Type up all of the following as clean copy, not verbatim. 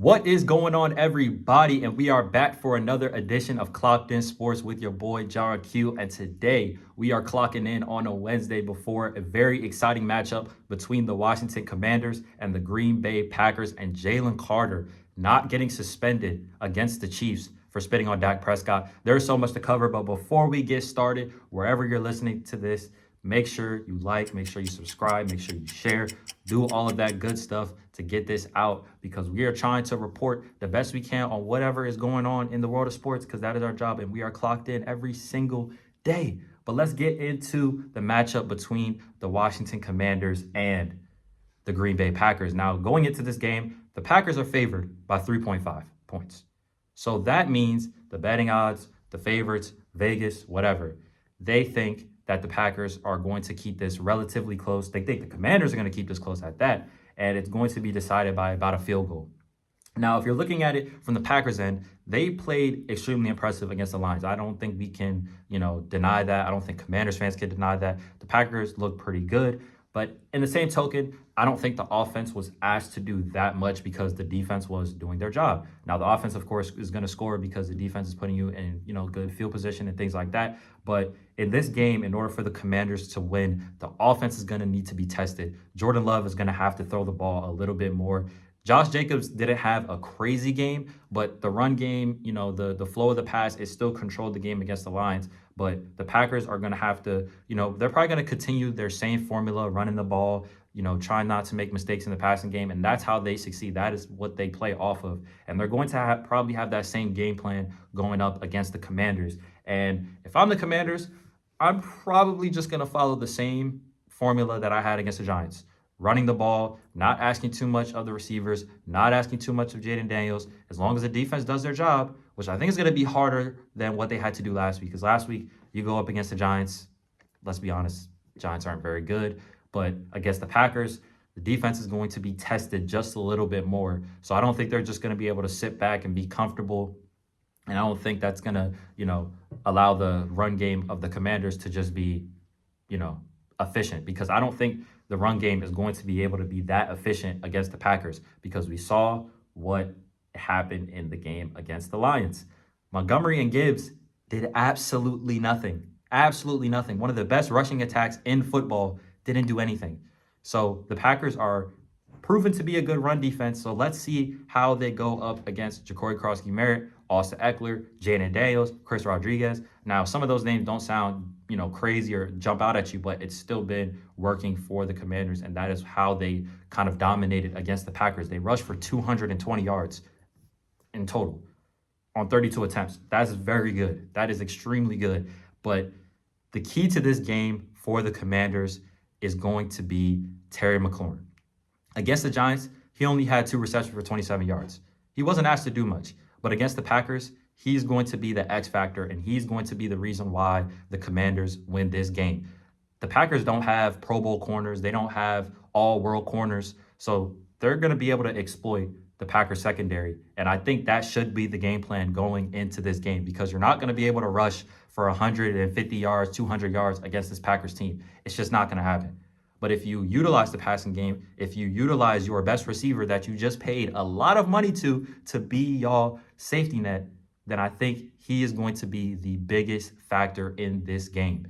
What is going on, everybody? And we are back for another edition of Clocked In Sports with your boy, John Q. And today we are clocking in on a Wednesday before a very exciting matchup between the Washington Commanders and the Green Bay Packers, and Jalen Carter not getting suspended against the Chiefs for spitting on Dak Prescott. There's so much to cover, but before we get started, wherever you're listening to this, make sure you like, make sure you subscribe, make sure you share, do all of that good stuff to get this out, because we are trying to report the best we can on whatever is going on in the world of sports, because that is our job and we are clocked in every single day. But let's get into the matchup between the Washington Commanders and the Green Bay Packers. Now, going into this game, the Packers are favored by 3.5 points. So that means the betting odds, the favorites, Vegas, whatever, they think that the Packers are going to keep this relatively close. They think the Commanders are going to keep this close at that, and it's going to be decided by about a field goal. Now, if you're looking at it from the Packers end, they played extremely impressive against the Lions. I don't think we can, deny that. I don't think Commanders fans can deny that. The Packers look pretty good. But in the same token, I don't think the offense was asked to do that much because the defense was doing their job. Now, the offense, of course, is going to score because the defense is putting you in, good field position and things like that. But in this game, in order for the Commanders to win, the offense is going to need to be tested. Jordan Love is going to have to throw the ball a little bit more. Josh Jacobs didn't have a crazy game, but the run game, the flow of the pass, it still controlled the game against the Lions. But the Packers are going to have to, they're probably going to continue their same formula, running the ball, trying not to make mistakes in the passing game. And that's how they succeed. That is what they play off of. And they're going to probably have that same game plan going up against the Commanders. And if I'm the Commanders, I'm probably just going to follow the same formula that I had against the Giants. Running the ball, not asking too much of the receivers, not asking too much of Jalen Daniels. As long as the defense does their job, which I think is going to be harder than what they had to do last week. Because last week, you go up against the Giants. Let's be honest, Giants aren't very good. But against the Packers, the defense is going to be tested just a little bit more. So I don't think they're just going to be able to sit back and be comfortable. And I don't think that's going to, allow the run game of the Commanders to just be, efficient. Because I don't think the run game is going to be able to be that efficient against the Packers, because we saw what happened in the game against the Lions. Montgomery and Gibbs did absolutely nothing. Absolutely nothing. One of the best rushing attacks in football didn't do anything. So the Packers are proven to be a good run defense. So let's see how they go up against Ja'Cory Krosky-Merritt, Austin Eckler, Jalen Daniels, Chris Rodriguez. Now, some of those names don't sound, crazy or jump out at you, but it's still been working for the Commanders, and that is how they kind of dominated against the Packers. They rushed for 220 yards in total on 32 attempts. That's very good. That is extremely good. But the key to this game for the Commanders is going to be Terry McLaurin. Against the Giants, he only had 2 receptions for 27 yards. He wasn't asked to do much. But against the Packers, he's going to be the X factor, and he's going to be the reason why the Commanders win this game. The Packers don't have Pro Bowl corners. They don't have all-world corners. So they're going to be able to exploit the Packers secondary. And I think that should be the game plan going into this game, because you're not going to be able to rush for 150 yards, 200 yards against this Packers team. It's just not going to happen. But if you utilize the passing game, if you utilize your best receiver that you just paid a lot of money to be y'all safety net, then I think he is going to be the biggest factor in this game.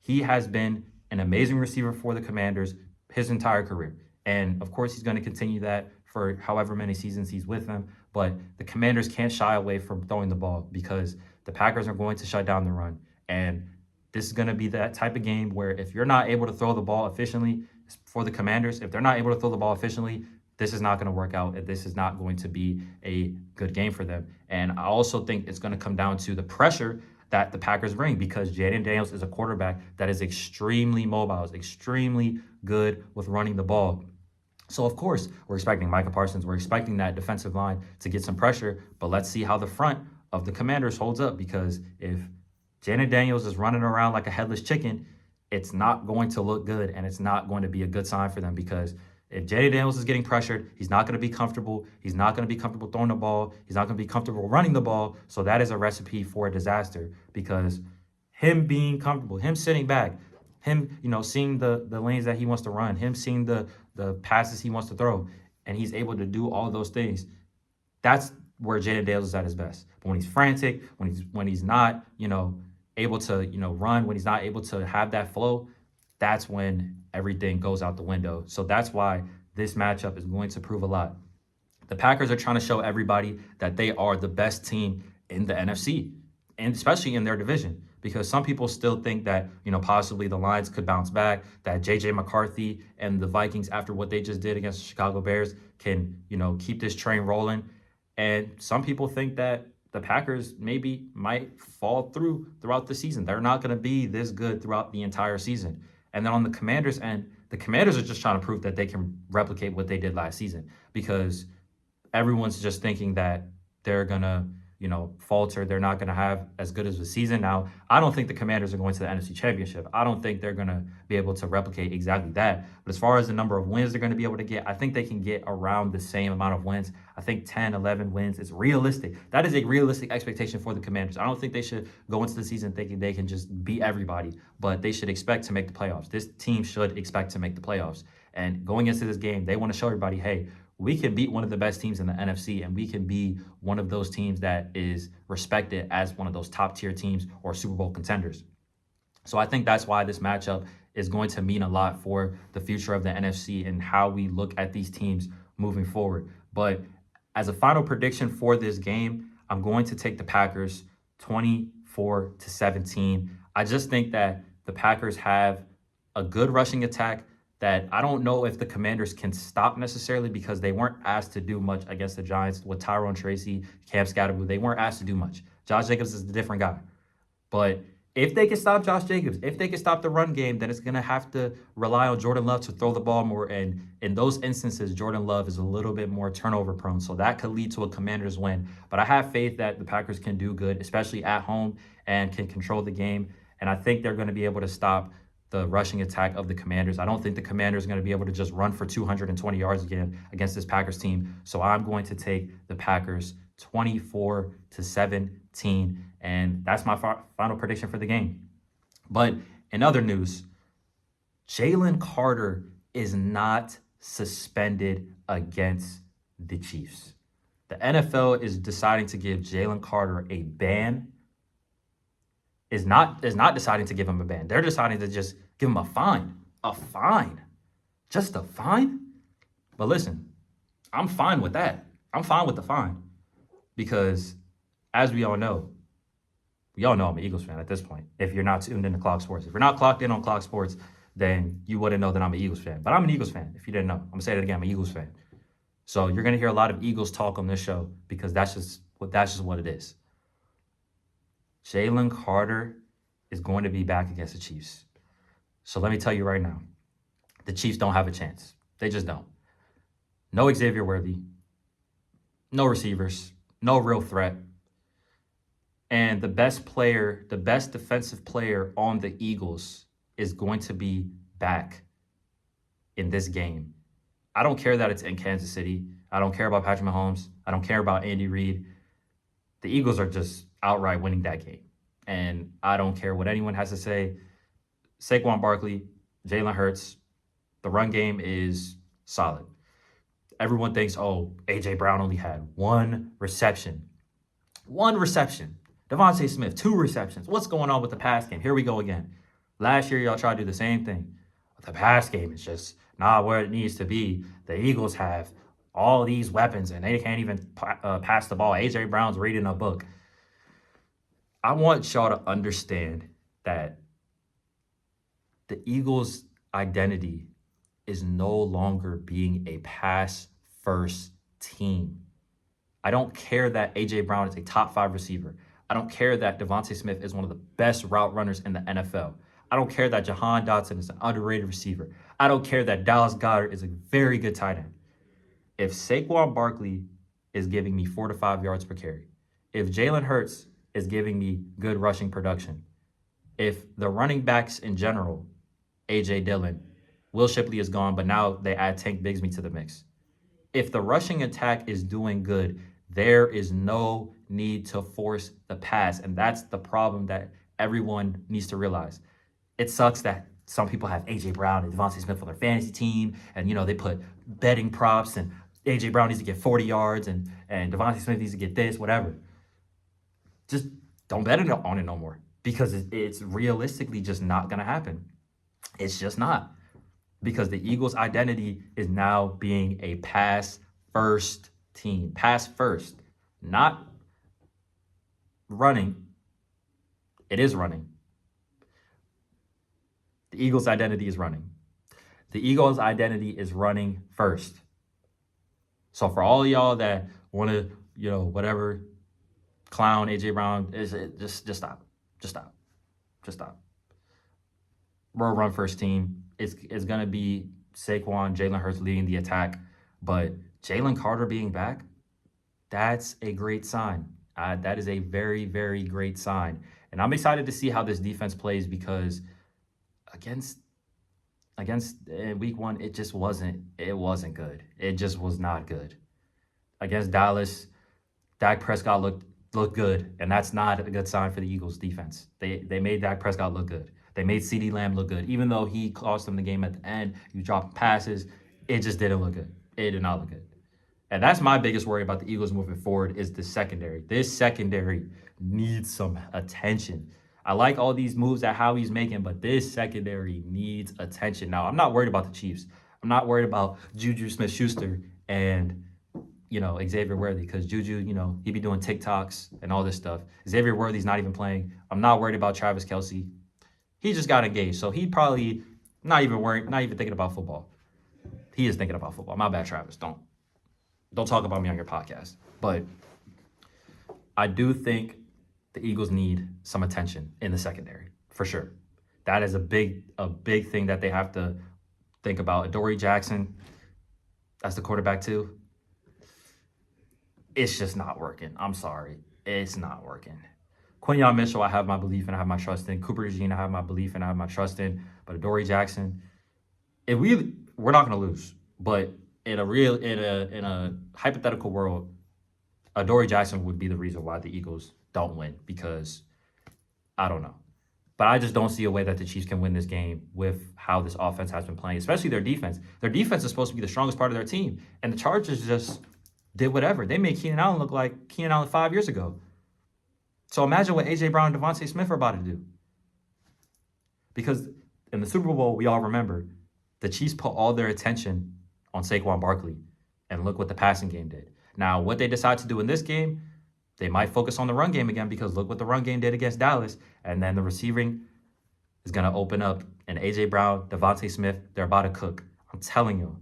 He has been an amazing receiver for the Commanders his entire career. And of course, he's going to continue that for however many seasons he's with them. But the Commanders can't shy away from throwing the ball, because the Packers are going to shut down the run. And this is going to be that type of game where if you're not able to throw the ball efficiently for the Commanders, if they're not able to throw the ball efficiently, this is not going to work out. This is not going to be a good game for them. And I also think it's going to come down to the pressure that the Packers bring, because Jalen Daniels is a quarterback that is extremely mobile, is extremely good with running the ball. So, of course, we're expecting Micah Parsons. We're expecting that defensive line to get some pressure. But let's see how the front of the Commanders holds up, because if Jalen Daniels is running around like a headless chicken, it's not going to look good, and it's not going to be a good sign for them, because if Jalen Daniels is getting pressured, he's not going to be comfortable. He's not going to be comfortable throwing the ball. He's not going to be comfortable running the ball. So that is a recipe for a disaster, because him being comfortable, him sitting back, him, seeing the lanes that he wants to run, him seeing the passes he wants to throw, and he's able to do all those things, That's where Jaden Daniels is at his best. But when he's frantic, when he's not, able to, run, when he's not able to have that flow, that's when everything goes out the window. So that's why this matchup is going to prove a lot. The Packers are trying to show everybody that they are the best team in the NFC, and especially in their division. Because some people still think that, possibly the Lions could bounce back, that J.J. McCarthy and the Vikings, after what they just did against the Chicago Bears, can, keep this train rolling. And some people think that the Packers maybe might fall throughout the season. They're not going to be this good throughout the entire season. And then on the Commanders' end, the Commanders are just trying to prove that they can replicate what they did last season, because everyone's just thinking that they're gonna, falter. They're not gonna have as good as a season. Now, I don't think the Commanders are going to the NFC Championship. I don't think they're gonna be able to replicate exactly that. But as far as the number of wins they're gonna be able to get, I think they can get around the same amount of wins. I think 10, 11 wins is realistic. That is a realistic expectation for the Commanders. I don't think they should go into the season thinking they can just beat everybody, but they should expect to make the playoffs. This team should expect to make the playoffs. And going into this game, they want to show everybody, hey, we can beat one of the best teams in the NFC, and we can be one of those teams that is respected as one of those top tier teams or Super Bowl contenders. So I think that's why this matchup is going to mean a lot for the future of the NFC and how we look at these teams moving forward. But as a final prediction for this game, I'm going to take the Packers 24-17. I just think that the Packers have a good rushing attack that I don't know if the Commanders can stop necessarily, because they weren't asked to do much against the Giants with Tyrone Tracy, Cam Scatterboo. They weren't asked to do much. Josh Jacobs is a different guy. But if they can stop Josh Jacobs, if they can stop the run game, then it's going to have to rely on Jordan Love to throw the ball more. And in those instances, Jordan Love is a little bit more turnover prone. So that could lead to a Commanders win. But I have faith that the Packers can do good, especially at home, and can control the game. And I think they're going to be able to stop the rushing attack of the Commanders. I don't think the Commanders are going to be able to just run for 220 yards again against this Packers team. So I'm going to take the Packers 24-17. And that's my final prediction for the game. But in other news, Jalen Carter is not suspended against the Chiefs. The NFL is deciding to give Jalen Carter a ban. Is not deciding to give him a ban. They're deciding to just give him a fine. A fine. Just a fine? But listen, I'm fine with that. I'm fine with the fine. Because as we all know I'm an Eagles fan at this point. If you're not tuned into Clock Sports. If you're not clocked in on Clock Sports, then you wouldn't know that I'm an Eagles fan. But I'm an Eagles fan, if you didn't know. I'm going to say it again, I'm an Eagles fan. So you're going to hear a lot of Eagles talk on this show, because that's just what it is. Jalen Carter is going to be back against the Chiefs. So let me tell you right now, the Chiefs don't have a chance. They just don't. No Xavier Worthy, no receivers, no real threat. And the best defensive player on the Eagles is going to be back in this game. I don't care that it's in Kansas City. I don't care about Patrick Mahomes. I don't care about Andy Reid. The Eagles are just outright winning that game. And I don't care what anyone has to say. Saquon Barkley, Jalen Hurts, the run game is solid. Everyone thinks, A.J. Brown only had one reception. Devontae Smith, 2 receptions. What's going on with the pass game? Here we go again. Last year, y'all tried to do the same thing. The pass game is just not where it needs to be. The Eagles have all these weapons, and they can't even pass the ball. A.J. Brown's reading a book. I want y'all to understand that the Eagles' identity is no longer being a pass-first team. I don't care that A.J. Brown is a top 5 receiver. I don't care that Devontae Smith is one of the best route runners in the NFL. I don't care that Jahan Dotson is an underrated receiver. I don't care that Dallas Goedert is a very good tight end. If Saquon Barkley is giving me 4 to 5 yards per carry, if Jalen Hurts is giving me good rushing production, if the running backs in general, A.J. Dillon, Will Shipley is gone, but now they add Tank Bigsby to the mix. If the rushing attack is doing good, there is no need to force the pass. And that's the problem that everyone needs to realize. It sucks that some people have A.J. Brown and Devontae Smith on their fantasy team, and, they put betting props and AJ Brown needs to get 40 yards and Devontae Smith needs to get this, whatever. Just don't bet on it no more because it's realistically just not going to happen. It's just not, because the Eagles' identity is now being a pass first team. Pass first, not running. It is running. The Eagles' identity is running. The Eagles' identity is running first. So for all of y'all that want to, whatever, clown AJ Brown, just stop. Just stop. Just stop. We're a run first team. It's going to be Saquon, Jalen Hurts leading the attack. But Jalen Carter being back, that's a great sign. That is a very, very great sign. And I'm excited to see how this defense plays because against week one, it wasn't good. It just was not good. Against Dallas, Dak Prescott looked good, and that's not a good sign for the Eagles defense. They made Dak Prescott look good. They made CeeDee Lamb look good. Even though he cost them the game at the end, he dropped passes, it just didn't look good. It did not look good. And that's my biggest worry about the Eagles moving forward is the secondary. This secondary needs some attention. I like all these moves that Howie's making, but this secondary needs attention. Now, I'm not worried about the Chiefs. I'm not worried about Juju Smith-Schuster and, Xavier Worthy, because Juju, he be doing TikToks and all this stuff. Xavier Worthy's not even playing. I'm not worried about Travis Kelce. He just got engaged, so he probably not even thinking about football. He is thinking about football. My bad, Travis. Don't talk about me on your podcast. But I do think the Eagles need some attention in the secondary, for sure. That is a big thing that they have to think about. Adoree Jackson, that's the quarterback too. It's just not working. I'm sorry. It's not working. Quinyon Mitchell, I have my belief and I have my trust in. Cooper DeJean, I have my belief and I have my trust in. But Adoree Jackson, we're not going to lose. But in a hypothetical world, Adoree Jackson would be the reason why the Eagles don't win, because I don't know. But I just don't see a way that the Chiefs can win this game with how this offense has been playing, especially their defense. Their defense is supposed to be the strongest part of their team. And the Chargers just did whatever. They made Keenan Allen look like Keenan Allen 5 years ago. So imagine what A.J. Brown and Devontae Smith are about to do. Because in the Super Bowl, we all remember, the Chiefs put all their attention on Saquon Barkley. And look what the passing game did. Now, what they decide to do in this game, they might focus on the run game again, because look what the run game did against Dallas. And then the receiving is going to open up. And A.J. Brown, Devontae Smith, they're about to cook. I'm telling you,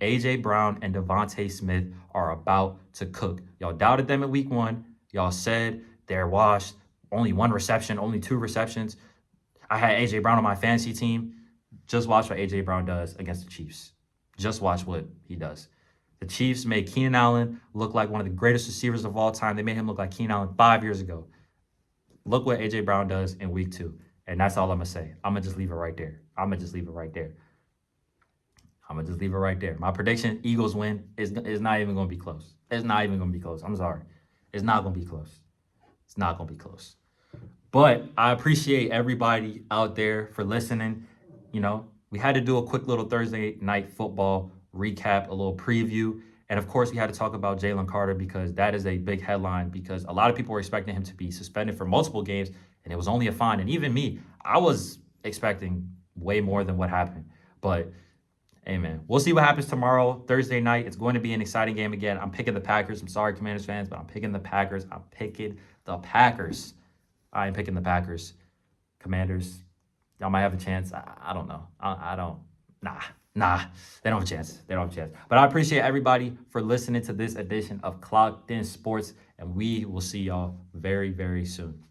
A.J. Brown and Devontae Smith are about to cook. Y'all doubted them in week one. Y'all said they're washed. Only one reception, only 2 receptions. I had A.J. Brown on my fantasy team. Just watch what A.J. Brown does against the Chiefs. Just watch what he does. The Chiefs made Keenan Allen look like one of the greatest receivers of all time. They made him look like Keenan Allen 5 years ago. Look what A.J. Brown does in week 2. And that's all I'm going to say. I'm going to just leave it right there. My prediction, Eagles win, is not even going to be close. It's not even going to be close. I'm sorry. It's not going to be close. But I appreciate everybody out there for listening. We had to do a quick little Thursday night football recap, a little preview. And of course, we had to talk about Jalen Carter, because that is a big headline, because a lot of people were expecting him to be suspended for multiple games, and it was only a fine. And even me, I was expecting way more than what happened. But hey, man, we'll see what happens tomorrow, Thursday night. It's going to be an exciting game again. I'm picking the Packers. I'm sorry, Commanders fans, but I'm picking the Packers. I ain't picking the Packers. Commanders, y'all might have a chance. I don't know. Nah, they don't have a chance. But I appreciate everybody for listening to this edition of Clocked In Sports, and we will see y'all very, very soon.